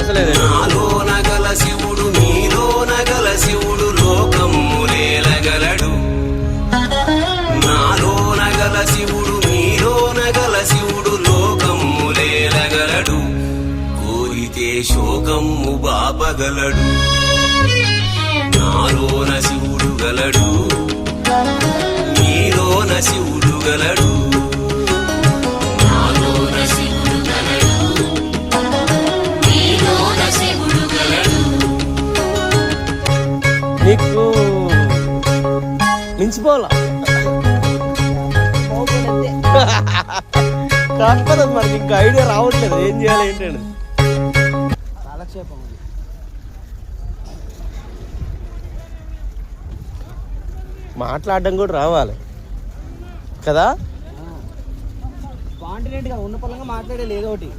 అసలేదు. నాలో నగల శివుడు నీలో నగల శివుడు లోకములేలగలడు. నాలో నగల శివుడు నీలో నగల శివుడు లోకములేలగలడు. కోరితే శోకము బాపగలడు. నాలోన శివుడు గలడు, నీలోన శివుడు గలడు. నాలోన శివుడు గలడు, నీలోన శివుడు గలడు. నీకు మించిపోవాలా కాకపోతే మనకి ఇంకా ఐడియా రావట్లేదు ఏం చేయాలి ఏంటండి. మాట్లాడడం కూడా రావాలి కదా. కాంటినెంట్గా ఉన్న పొలంగా మాట్లాడే లేదు ఒకటి.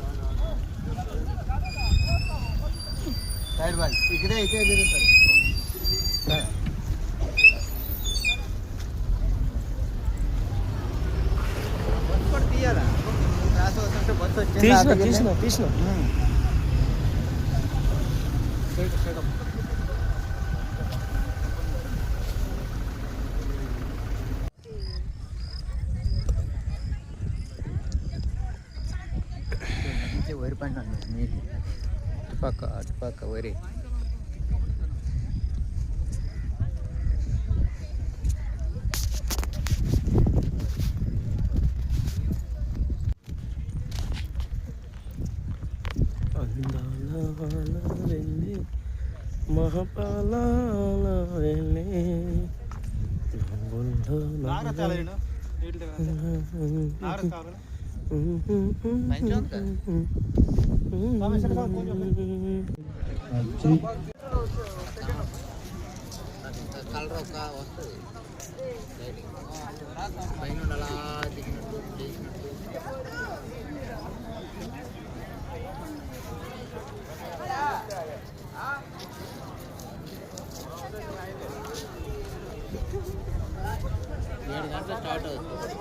ఇక్కడే అయితే తీసిన వరి పండు అటుపక్క వరి. మహాపాల కలర్ ఒక వస్తుంది పైన అలా దిగినట్టు చేసినట్టు. ఏడు గంటలు స్టార్ట్ అవుతుంది.